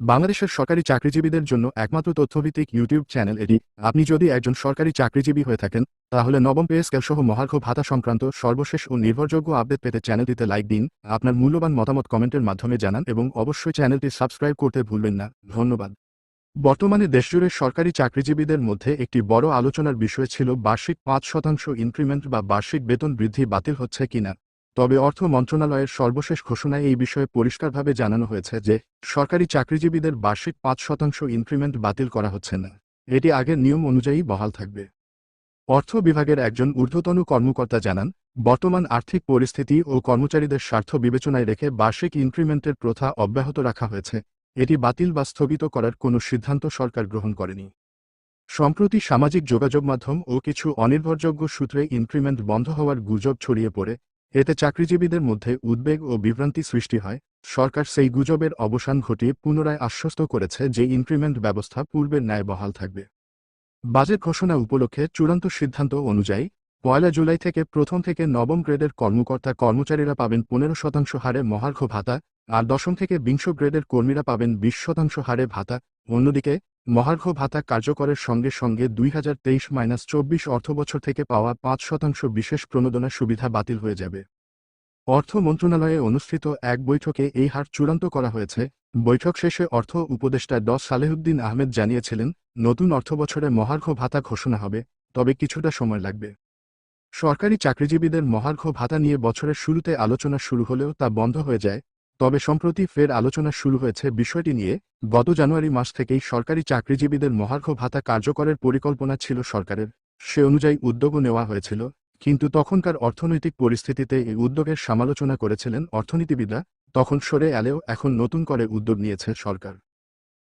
বাংলাদেশের সরকারি চাকরিজীবীদের জন্য একমাত্র তথ্যভিত্তিক ইউটিউব চ্যানেল এটি। আপনি যদি একজন সরকারি চাকরিজীবী হয়ে থাকেন, তাহলে নবম পে স্কেল সহ মহার্ঘ ভাতা সংক্রান্ত সর্বশেষ ও নির্ভরযোগ্য আপডেট পেতে চ্যানেলটিতে লাইক দিন, আপনার মূল্যবান মতামত কমেন্টের মাধ্যমে জানান এবং অবশ্যই চ্যানেলটি সাবস্ক্রাইব করতে ভুলবেন না। ধন্যবাদ। বর্তমানে দেশজুড়ে সরকারি চাকরিজীবীদের মধ্যে একটি বড় আলোচনার বিষয় ছিল বার্ষিক ৫% ইনক্রিমেন্ট বা বার্ষিক বেতন বৃদ্ধি বাতিল হচ্ছে কিনা। তবে অর্থ মন্ত্রণালয়ের সর্বশেষ ঘোষণায় এই বিষয়ে পরিষ্কারভাবে জানানো হয়েছে যে সরকারি চাকরিজীবীদের বার্ষিক ৫% ইনক্রিমেন্ট বাতিল করা হচ্ছে না। এটি আগের নিয়ম অনুযায়ী বহাল থাকবে। অর্থ বিভাগের একজন ঊর্ধ্বতন কর্মকর্তা জানান, বর্তমান আর্থিক পরিস্থিতি ও কর্মচারীদের স্বার্থ বিবেচনায় রেখে বার্ষিক ইনক্রিমেন্টের প্রথা অব্যাহত রাখা হয়েছে। এটি বাতিল বা স্থগিত করার কোনো সিদ্ধান্ত সরকার গ্রহণ করেনি। সম্প্রতি সামাজিক যোগাযোগ মাধ্যম ও কিছু অনির্ভরযোগ্য সূত্রে ইনক্রিমেন্ট বন্ধ হওয়ার গুজব ছড়িয়ে পড়ে। এতে চাকরিজীবীদের মধ্যে উদ্বেগ ও বিভ্রান্তি সৃষ্টি হয়। সরকার সেই গুজবের অবসান ঘটিয়ে পুনরায় আশ্বস্ত করেছে যে ইনক্রিমেন্ট ব্যবস্থা পূর্বের ন্যায় বহাল থাকবে। বাজেট ঘোষণা উপলক্ষে চূড়ান্ত সিদ্ধান্ত অনুযায়ী ১ জুলাই থেকে প্রথম থেকে নবম গ্রেডের কর্মকর্তা কর্মচারীরা পাবেন ১৫% হারে মহার্ঘ ভাতা, আর দশম থেকে ২০ গ্রেডের কর্মীরা পাবেন ২০% হারে ভাতা। অন্যদিকে মহার্ঘ ভাতা কার্যকরের সঙ্গে সঙ্গে ২০২৩-২৪ অর্থবছর থেকে পাওয়া ৫% বিশেষ প্রণোদনা সুবিধা বাতিল হয়ে যাবে। অর্থ মন্ত্রণালয়ে অনুষ্ঠিত এক বৈঠকে এই হার চূড়ান্ত করা হয়েছে। বৈঠক শেষে অর্থ উপদেষ্টা ড সালেহুদ্দিন আহমেদ জানিয়েছিলেন, নতুন অর্থবছরে মহার্ঘ ভাতা ঘোষণা হবে, তবে কিছুটা সময় লাগবে। সরকারি চাকরিজীবীদের মহার্ঘ ভাতা নিয়ে বছরের শুরুতে আলোচনা শুরু হলেও তা বন্ধ হয়ে যায়। তবে সম্প্রতি ফের আলোচনা শুরু হয়েছে বিষয়টি নিয়ে। গত জানুয়ারি মাস থেকেই সরকারি চাকরিজীবীদের মহার্ঘ ভাতা কার্যকরের পরিকল্পনা ছিল সরকারের। সে অনুযায়ী উদ্যোগও নেওয়া হয়েছিল, কিন্তু তখনকার অর্থনৈতিক পরিস্থিতিতে এই উদ্যোগের সমালোচনা করেছিলেন অর্থনীতিবিদরা। তখন সরে এলেও এখন নতুন করে উদ্যোগ নিয়েছে সরকার।